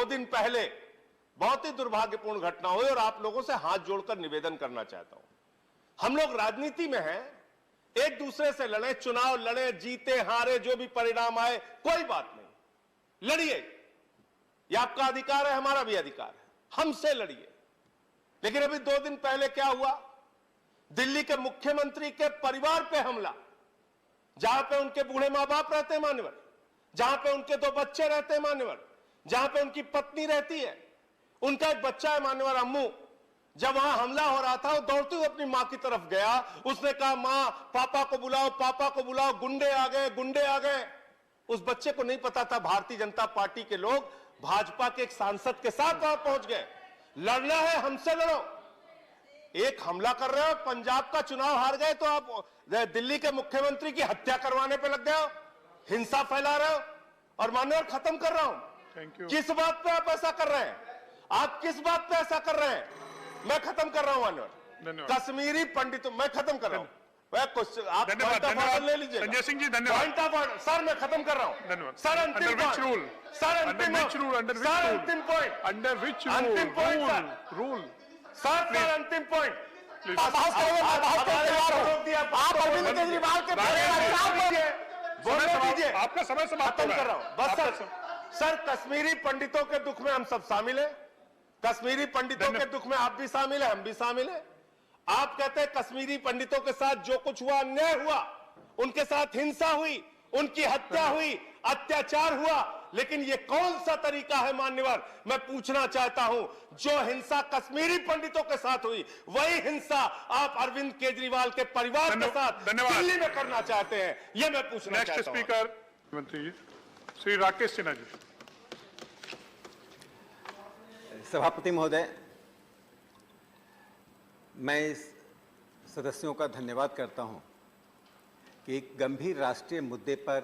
दिन पहले बहुत ही दुर्भाग्यपूर्ण घटना हुई और आप लोगों से हाथ जोड़कर निवेदन करना चाहता हूं। हम लोग राजनीति में हैं, एक दूसरे से लड़े, चुनाव लड़े, जीते हारे, जो भी परिणाम आए कोई बात नहीं, लड़िए, यह आपका अधिकार है, हमारा भी अधिकार है, हमसे लड़िए। लेकिन अभी 2 दिन पहले क्या हुआ? दिल्ली के मुख्यमंत्री के परिवार पे हमला, जहां पे उनके बूढ़े मां बाप रहते हैं मान्यवर, जहां पे उनके 2 बच्चे रहते हैं मान्यवर, जहां पे उनकी पत्नी रहती है, उनका एक बच्चा है मान्यवर अम्मू। जब वहां हमला हो रहा था, वो दौड़ते हुए अपनी मां की तरफ गया, उसने कहा मां पापा को बुलाओ, पापा को बुलाओ, गुंडे आ गए, गुंडे आ गए। उस बच्चे को नहीं पता था भारतीय जनता पार्टी के लोग भाजपा के एक सांसद के साथ वहां पहुंच गए। लड़ना है हमसे लड़ो। एक हमला कर रहे हो, पंजाब का चुनाव हार गए तो आप दिल्ली के मुख्यमंत्री की हत्या करवाने पे लग गए हो, हिंसा फैला रहे हो। और मान्यवर खत्म कर रहा हूं, किस बात पे आप ऐसा कर रहे हैं? आप किस बात पे ऐसा कर रहे हैं? मैं खत्म कर रहा हूं मान्यवर। कश्मीरी पंडितों, मैं खत्म कर रहा हूं। आप पॉइंट ऑफ ऑर्डर ले लीजिए। संजय सिंह जी धन्यवाद। पॉइंट ऑफ ऑर्डर सर, मैं खत्म कर रहा हूं। सर अंतिम पॉइंट, सर अंतिम पॉइंट, अंडर विच अंतिम पॉइंट सर, सर अंतिम पॉइंट। आप अरविंद केजरीवाल के बोलने दीजिए, आपका समय समाप्त खत्म कर रहा हूं बस। सर कश्मीरी पंडितों के दुख में हम सब शामिल हैं, कश्मीरी पंडितों के दुख में आप भी शामिल हैं, हम भी शामिल हैं। आप कहते हैं कश्मीरी पंडितों के साथ जो कुछ हुआ, अन्याय हुआ, उनके साथ हिंसा हुई, उनकी हत्या हुई, अत्याचार हुआ, लेकिन ये कौन सा तरीका है मान्यवर? मैं पूछना चाहता हूं, जो हिंसा कश्मीरी पंडितों के साथ हुई, वही हिंसा आप अरविंद केजरीवाल के परिवार के साथ दिल्ली में करना चाहते हैं, यह मैं पूछना चाहता हूं। नेक्स्ट स्पीकर मंत्री जी श्री राकेश सिन्हा जी। सभापति महोदय, मैं इस सदस्यों का धन्यवाद करता हूं कि एक गंभीर राष्ट्रीय मुद्दे पर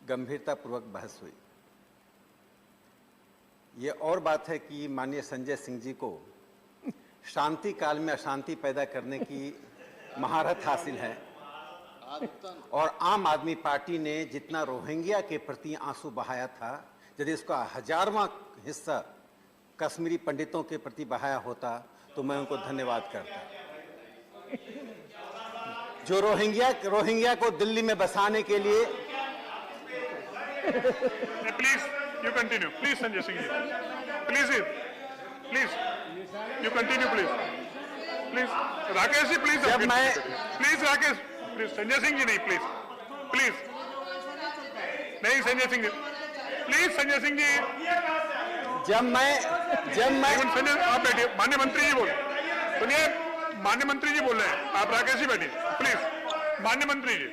गंभीरतापूर्वक बहस हुई। ये और बात है कि माननीय संजय सिंह जी को शांति काल में अशांति पैदा करने की महारत हासिल है, और आम आदमी पार्टी ने जितना रोहिंग्या के प्रति आंसू बहाया था, यदि इसका 1000वां हिस्सा कश्मीरी पंडितों के प्रति बहाया होता तो मैं उनको धन्यवाद करता। जो रोहिंग्या को दिल्ली में बसाने के लिए please you continue, please Sanjay Singh ji, please you continue, please Rakesh ji, please Rakesh, please Sanjay Singh ji नहीं, प्लीज नहीं संजय सिंह जी, प्लीज संजय सिंह जी। जब मैं संजय आप बैठिए, माननीय मंत्री जी बोल सुनिए, माननीय मंत्री जी बोल रहे हैं, आप राकेश जी बैठिए प्लीज। माननीय मंत्री जी,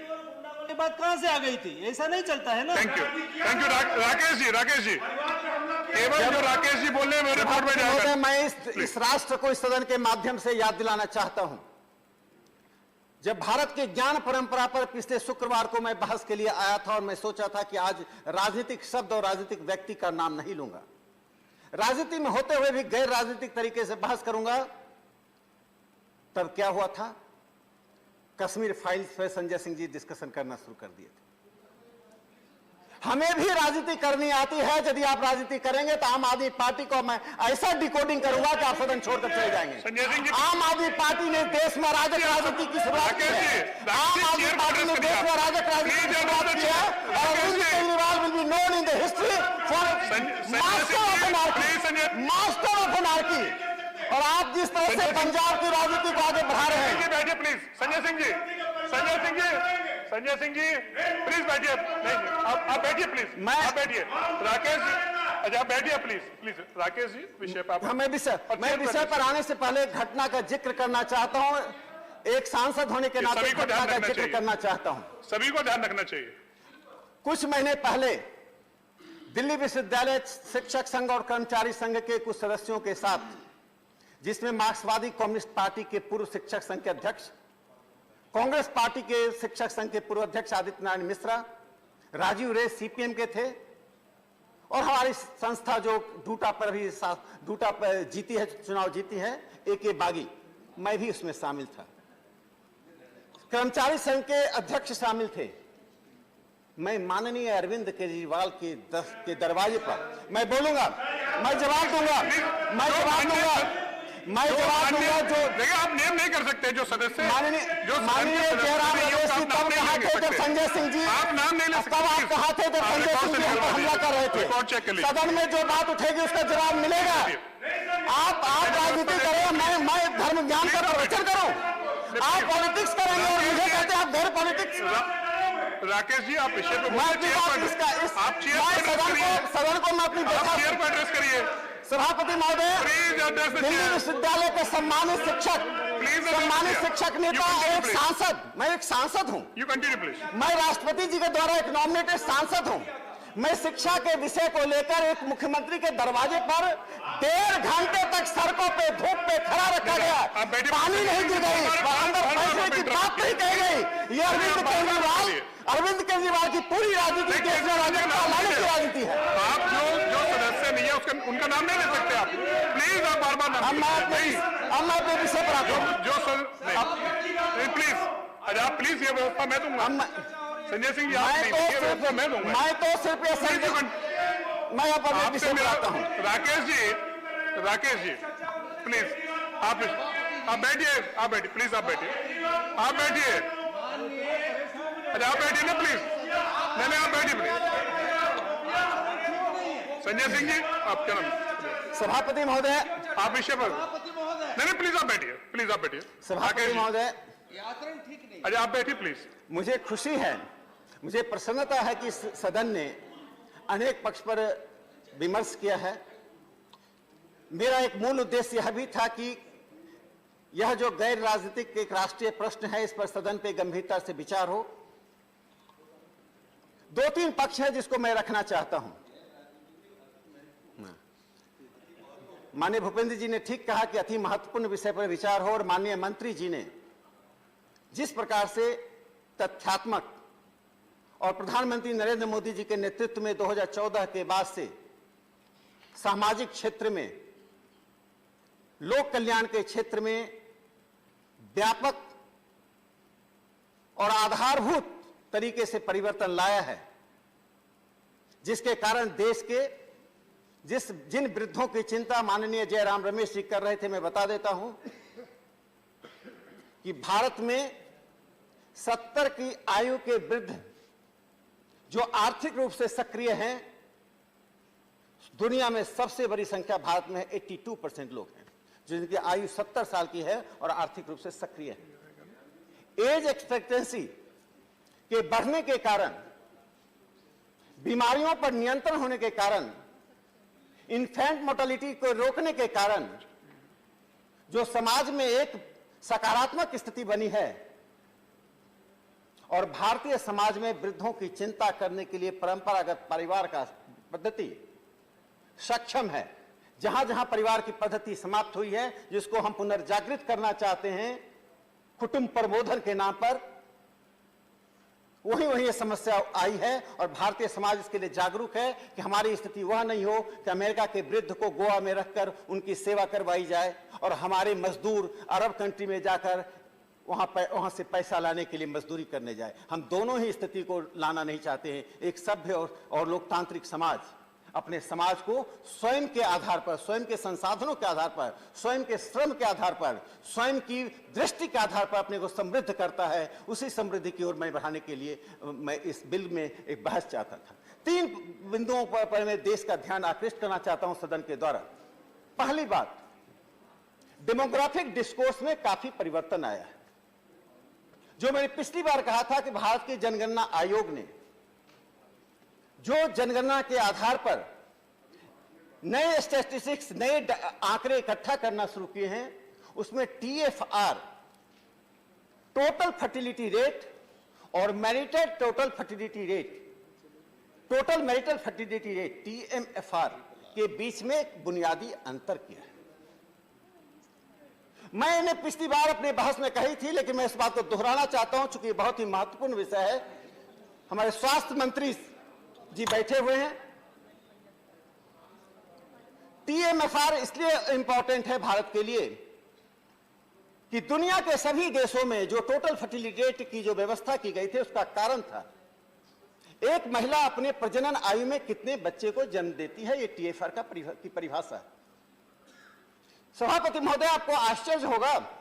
ये बात कहां से आ गई थी? ऐसा नहीं चलता है ना। थैंक यू राकेश जी केवल जो राकेश जी बोल रहे हैं मेरे रिपोर्ट में जाएगा। मैं इस राष्ट्र को इस सदन के माध्यम से याद दिलाना चाहता हूं, जब भारत के ज्ञान परंपरा पर पिछले शुक्रवार को मैं बहस के लिए आया था, और मैं सोचा था कि आज राजनीतिक शब्द और राजनीतिक व्यक्ति का नाम नहीं लूंगा, राजनीति में होते हुए भी गैर राजनीतिक तरीके से बहस करूंगा, तब क्या हुआ था? कश्मीर फाइल्स पर संजय सिंह जी डिस्कशन करना शुरू कर दिए थे। हमें भी राजनीति करनी आती है, यदि आप राजनीति करेंगे तो आम आदमी पार्टी को मैं ऐसा डिकोडिंग करूंगा कि आप सदन छोड़कर चले जाएंगे। आम आदमी पार्टी ने देश में अराजक राजनीति की शुरुआत की है, आम आदमी पार्टी ने देश में अराजक राजनीति की शुरुआत की है, और Arvind Kejriwal will be known in the history for master of anarchy. और आप जिस तरह से पंजाब की राजनीति को आगे बढ़ा रहे हैं। बैठिए प्लीज संजय सिंह जी प्लीज बैठिए, आप बैठिए प्लीज, आप बैठिए राकेश जी, अच्छा आप बैठिए प्लीज राकेश जी, विषय पर मैं विषय पर आने से पहले घटना का जिक्र करना चाहता हूं। एक सांसद होने के नाते घटना का जिक्र करना चाहता हूं। सभी को ध्यान रखना चाहिए। कुछ महीने पहले दिल्ली विश्वविद्यालय शिक्षक संघ और कर्मचारी संघ के कुछ सदस्यों के साथ, जिसमें मार्क्सवादी कम्युनिस्ट पार्टी के पूर्व शिक्षक संघ के अध्यक्ष, कांग्रेस पार्टी के शिक्षक संघ के पूर्व अध्यक्ष आदित्य नारायण मिश्रा, राजीव रे सीपीएम के थे, और हमारी संस्था जो डूटा पर जीती है, चुनाव जीती है, AK बागी, मैं भी उसमें शामिल था। कर्मचारी संघ के अध्यक्ष शामिल थे। मैं माननीय अरविंद केजरीवाल के दरवाजे पर मैं बोलूंगा मैं जवाब दूंगा जो देखिए आप नेम नहीं कर सकते जो सदस्य माननीय जयराम रमेश जी तब कहा थे जब संजय सिंह जी आप नाम नहीं ले सकते। तब आप कहा थे जब संजय सिंह जी हम पर हमला कर रहे थे। सदन में जो बात उठेगी उसका जवाब मिलेगा। आप राजनीति करें, मैं धर्म ज्ञान का प्रवचन करूं। आप पॉलिटिक्स करेंगे और मुझे कहते हैं आप गैर पॉलिटिक्स। राकेश जी आप विषय पे सदन को मैं अपनी चेयर पर एड्रेस करिए। सभापति महोदय, दिल्ली विश्वविद्यालय के सम्मानित शिक्षक नेता, एक सांसद, मैं एक सांसद हूं। You continue please. मैं राष्ट्रपति जी के द्वारा एक नॉमिनेटेड सांसद हूं। मैं शिक्षा के विषय को लेकर एक मुख्यमंत्री के दरवाजे पर 1.5 घंटे तक सड़कों पे धूप पे खड़ा रखा गया, पानी नहीं दी गई, अंदर पैसे की बात नहीं कही गई। ये अरविंद केजरीवाल की पूरी राजनीति देश में राजनीति है। आप जो सदस्य नहीं है उनका नाम नहीं ले सकते आप, प्लीज। आप बार बार नाम मैं अपने विषय पर आता हूँ। प्लीज आप प्लीज ये व्यवस्था मैं दूंगा। संजय सिंह जी मैं दूंगा। मैं तो सिर्फ मैं अब अपने विषय पर आता हूँ। राकेश जी प्लीज आप बैठिए प्लीज आप बैठिए अच्छा आप बैठिए ना प्लीज। नहीं आप बैठिए प्लीज। संजय सिंह जी आप क्या नाम? सभापति महोदय आप विषय पर नहीं प्लीज आप बैठिए। सभापति महोदय अच्छा आप बैठिए प्लीज। मुझे खुशी है, मुझे प्रसन्नता है कि सदन ने अनेक पक्ष पर विमर्श किया है। मेरा एक मूल उद्देश्य यह भी था कि यह जो गैर राजनीतिक एक राष्ट्रीय प्रश्न है इस पर सदन पे गंभीरता से विचार हो। 2-3 पक्ष है जिसको मैं रखना चाहता हूं। माननीय भूपेंद्र जी ने ठीक कहा कि अति महत्वपूर्ण विषय पर विचार हो, और माननीय मंत्री जी ने जिस प्रकार से तथ्यात्मक और प्रधानमंत्री नरेंद्र मोदी जी के नेतृत्व में 2014 के बाद से सामाजिक क्षेत्र में, लोक कल्याण के क्षेत्र में व्यापक और आधारभूत तरीके से परिवर्तन लाया है, जिसके कारण देश के जिन वृद्धों की चिंता माननीय जयराम रमेश जी कर रहे थे, मैं बता देता हूं कि भारत में 70 की आयु के वृद्ध जो आर्थिक रूप से सक्रिय हैं, दुनिया में सबसे बड़ी संख्या भारत में 82% लोग हैं जिनकी आयु 70 साल की है और आर्थिक रूप से सक्रिय है। एज एक्सपेक्टेंसी के बढ़ने के कारण, बीमारियों पर नियंत्रण होने के कारण, इन्फेंट मोर्टेलिटी को रोकने के कारण जो समाज में एक सकारात्मक स्थिति बनी है, और भारतीय समाज में वृद्धों की चिंता करने के लिए परंपरागत परिवार का पद्धति सक्षम है। जहां जहां परिवार की पद्धति समाप्त हुई है, जिसको हम पुनर्जागृत करना चाहते हैं कुटुंब प्रबोधन के नाम पर, वहीं ये समस्या आई है। और भारतीय समाज इसके लिए जागरूक है कि हमारी स्थिति वह नहीं हो कि अमेरिका के वृद्ध को गोवा में रखकर उनकी सेवा करवाई जाए और हमारे मजदूर अरब कंट्री में जाकर वहां से पैसा लाने के लिए मजदूरी करने जाए। हम दोनों ही स्थिति को लाना नहीं चाहते हैं। एक सभ्य और लोकतांत्रिक समाज अपने समाज को स्वयं के आधार पर, स्वयं के संसाधनों के आधार पर, स्वयं के श्रम के आधार पर, स्वयं की दृष्टि के आधार पर अपने को समृद्ध करता है। उसी समृद्धि की ओर मैं बढ़ाने के लिए मैं इस बिल में एक बहस चाहता था। 3 बिंदुओं पर मैं देश का ध्यान आकृष्ट करना चाहता हूं सदन के द्वारा। पहली बात, डेमोग्राफिक डिस्कोर्स में काफी परिवर्तन आया है। जो मैंने पिछली बार कहा था कि भारत के जनगणना आयोग ने जो जनगणना के आधार पर नए स्टैटिस्टिक्स, नए आंकड़े इकट्ठा करना शुरू किए हैं, उसमें TFR, टोटल फर्टिलिटी रेट, और marital total fertility rate, total marital fertility rate TMFR के बीच में एक बुनियादी अंतर किया है। मैंने पिछली बार अपने बहस में कही थी, लेकिन मैं इस बात को दोहराना चाहता हूं चूंकि बहुत ही महत्वपूर्ण विषय है। हमारे स्वास्थ्य मंत्री जी बैठे हुए हैं। TMFR इसलिए इंपॉर्टेंट है भारत के लिए कि दुनिया के सभी देशों में जो टोटल फर्टिलिटी रेट की जो व्यवस्था की गई थी उसका कारण था एक महिला अपने प्रजनन आयु में कितने बच्चे को जन्म देती है, ये टीएफआर की परिभाषा है। सभापति महोदय, आपको आश्चर्य होगा,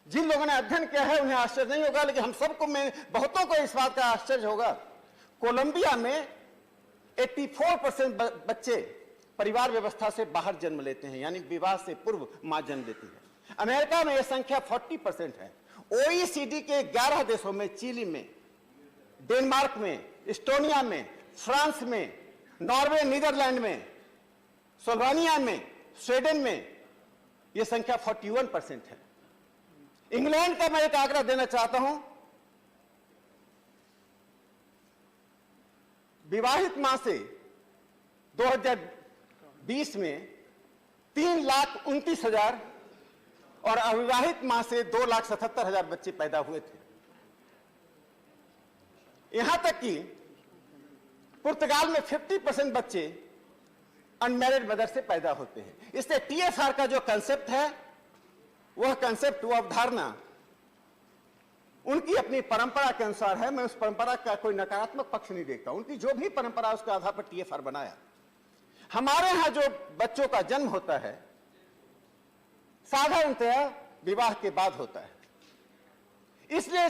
जिन लोगों ने अध्ययन किया है उन्हें आश्चर्य नहीं होगा, लेकिन हम सबको, में बहुतों को इस बात का आश्चर्य होगा। कोलंबिया में 84% बच्चे परिवार व्यवस्था से बाहर जन्म लेते हैं, यानी विवाह से पूर्व मां जन्म देती है। अमेरिका में यह संख्या 40% है। ओईसीडी के 11 देशों में, चिली में, डेनमार्क में, इस्टोनिया में, फ्रांस में, नॉर्वे, नीदरलैंड में, स्लोवेनिया में, स्वीडन में यह संख्या 41% है। इंग्लैंड का मैं एक आंकड़ा देना चाहता हूं। विवाहित मां से 2020 में 3,29,000 और अविवाहित मां से 2,77,000 बच्चे पैदा हुए थे। यहां तक कि पुर्तगाल में 50% बच्चे अनमैरिड मदर से पैदा होते हैं। इसलिए टीएफआर का जो कंसेप्ट है, वह कंसेप्ट, वह अवधारणा उनकी अपनी परंपरा के अनुसार है। मैं उस परंपरा का कोई नकारात्मक पक्ष नहीं देखता। उनकी जो भी परंपरा, उसके आधार पर टीएफआर बनाया। हमारे यहां जो बच्चों का जन्म होता है, साधारणतया विवाह के बाद होता है। इसलिए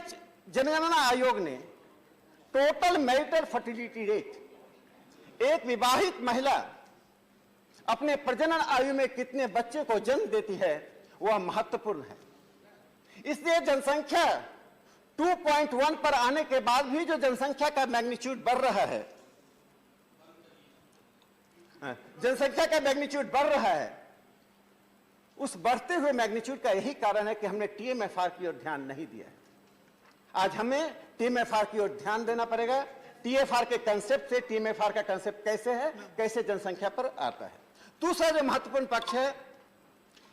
जनगणना आयोग ने टोटल मैरिटल फर्टिलिटी रेट, एक विवाहित महिला अपने प्रजनन आयु में कितने बच्चे को जन्म देती है, वह महत्वपूर्ण है। इसलिए जनसंख्या 2.1 पर आने के बाद भी जो जनसंख्या का मैग्नीट्यूड बढ़ रहा है, जनसंख्या का मैग्नीट्यूड बढ़ रहा है, उस बढ़ते हुए मैग्नीट्यूड का यही कारण है कि हमने टीएमएफआर की ओर ध्यान नहीं दिया है। आज हमें टीएमएफआर की ओर ध्यान देना पड़ेगा। टीएफआर के कंसेप्ट से, टीएमएफआर का कंसेप्ट कैसे है, कैसे जनसंख्या पर आता है। दूसरा जो महत्वपूर्ण पक्ष है,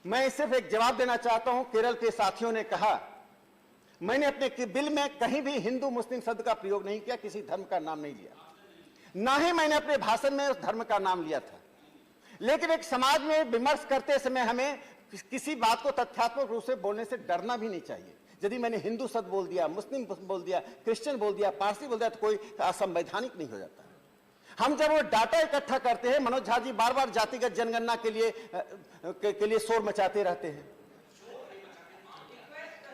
मैं सिर्फ एक जवाब देना चाहता हूं। केरल के साथियों ने कहा, मैंने अपने बिल में कहीं भी हिंदू मुस्लिम शब्द का प्रयोग नहीं किया, किसी धर्म का नाम नहीं लिया, ना ही मैंने अपने भाषण में उस धर्म का नाम लिया था। लेकिन एक समाज में विमर्श करते समय हमें किसी बात को तथ्यात्मक रूप से बोलने से डरना भी नहीं चाहिए। यदि मैंने हिंदू शब्द बोल दिया, मुस्लिम बोल दिया, क्रिश्चियन बोल दिया, पारसी बोल दिया, तो कोई असंवैधानिक नहीं हो जाता। हम जब वो डाटा इकट्ठा करते हैं, मनोज झा जी बार बार जातिगत जनगणना के लिए शोर मचाते रहते हैं।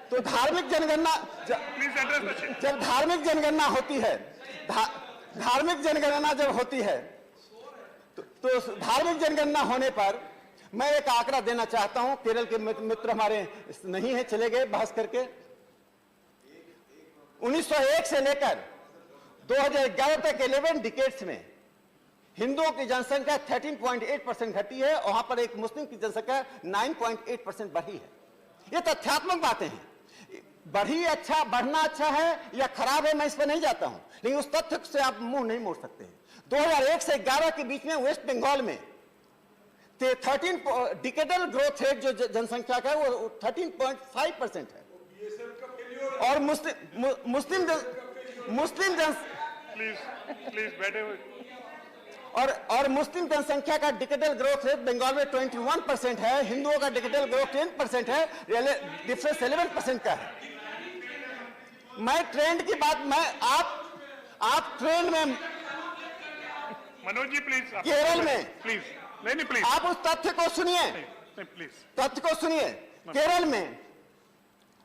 तो धार्मिक जनगणना, जब धार्मिक जनगणना होती है, धार्मिक जनगणना जब होती है, तो धार्मिक जनगणना होने पर मैं एक आंकड़ा देना चाहता हूं। केरल के मित्र हमारे नहीं है, चले गए बहस करके। 1901 से लेकर 2011 तक 11 डिकेड्स में हिंदुओं की जनसंख्या 13.8% घटी है, वहां पर एक मुस्लिम की जनसंख्या 9.8% बढ़ी है। ये तथ्यात्मक बातें हैं। बढ़ी अच्छा, बढ़ना अच्छा है या खराब है, मैं इस पर नहीं जाता हूं, लेकिन उस तथ्य से आप मुंह नहीं मोड़ सकते हैं। 2001 से 11 के बीच में वेस्ट बंगाल में 13 डिकेडल ग्रोथ रेट जो जनसंख्या का है वो 13.5% है। और मुस्लिम और मुस्लिम जनसंख्या का डिकेडल ग्रोथ रेट बंगाल में 21% है, हिंदुओं का डिकेडल ग्रोथ 10% है, डिफरेंस 11% का है। मैं ट्रेंड की बात, आप ट्रेंड में, मनोज जी प्लीज, केरल में प्लीज, नहीं प्लीज, आप उस तथ्य को सुनिए, प्लीज तथ्य को सुनिए। केरल में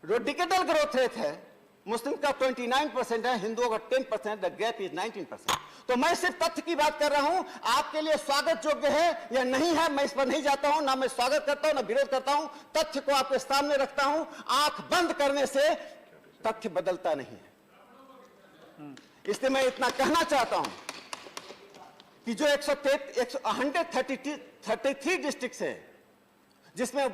जो डिकेडल ग्रोथ रेट है, मुस्लिम का 29% है, हिंदुओं का 10%, द गैप इज 19%। तो मैं सिर्फ तथ्य की बात कर रहा हूं। आपके लिए स्वागत योग्य है या नहीं है, मैं इस पर नहीं जाता हूं, ना मैं स्वागत करता हूं ना विरोध करता हूं। तथ्य को आपके सामने रखता हूं। आंख बंद करने से तथ्य बदलता नहीं है। इसलिए मैं इतना कहना चाहता हूं कि जो 133 डिस्ट्रिक्ट है, जिसमें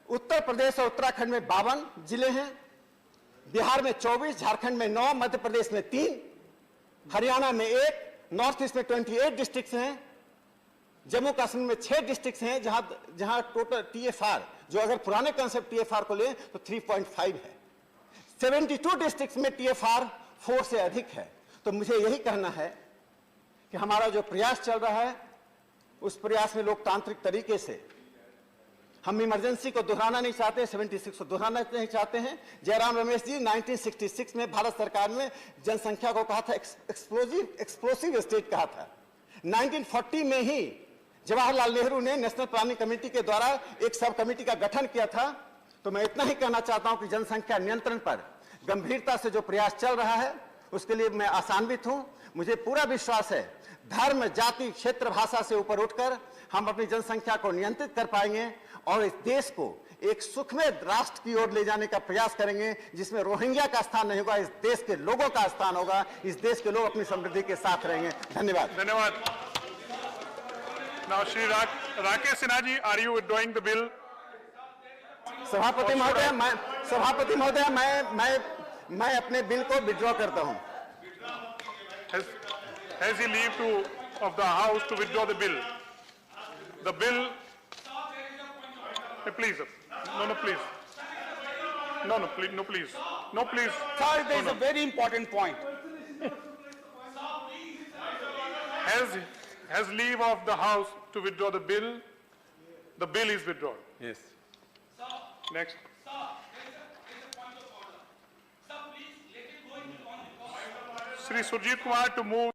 उत्तर प्रदेश और उत्तराखंड में 52 जिले हैं, बिहार में 24, झारखंड में 9, मध्य प्रदेश में 3, हरियाणा में 1, नॉर्थ ईस्ट में 28 डिस्ट्रिक्ट हैं, जम्मू कश्मीर में 6 डिस्ट्रिक्ट हैं, जहां टोटल टीएफआर, जो अगर पुराने कंसेप्ट टीएफआर को लें तो 3.5 है। 72 डिस्ट्रिक्ट में टीएफआर 4 से अधिक है। तो मुझे यही कहना है कि हमारा जो प्रयास चल रहा है, उस प्रयास में लोकतांत्रिक तरीके से हम इमरजेंसी को दोहराना नहीं चाहते, 76 को दोहराना नहीं चाहते हैं। जयराम रमेश जी 1966 में भारत सरकार में जनसंख्या को कहा था एक्सप्लोसिव स्टेट कहा था। 1940 में ही जवाहरलाल नेहरू ने नेशनल प्लानिंग कमेटी के द्वारा एक सब कमेटी का गठन किया था। तो मैं इतना ही कहना चाहता हूं कि जनसंख्या नियंत्रण पर गंभीरता से जो प्रयास चल रहा है उसके लिए मैं आशान्वित हूं। मुझे पूरा विश्वास है धर्म, जाति, क्षेत्र, भाषा से ऊपर उठकर हम अपनी जनसंख्या को नियंत्रित कर पाएंगे और इस देश को एक सुखमय राष्ट्र की ओर ले जाने का प्रयास करेंगे जिसमें रोहिंग्या का स्थान नहीं होगा, इस देश के लोगों का स्थान होगा, इस देश के लोग अपनी समृद्धि के साथ रहेंगे। धन्यवाद। धन्यवाद। Now, Shri Rakesh Sinha ji, are you withdrawing the bill? सभापति महोदय, मैं अपने बिल को विड्रॉ करता हूं। Has he leave of the house to withdraw the bill? The bill. Please. No, please. No, please. Sir, there is a very important point. Has leave of the house to withdraw the bill. The bill is withdrawn. Yes. Next. Shri Surjit Kumar to move.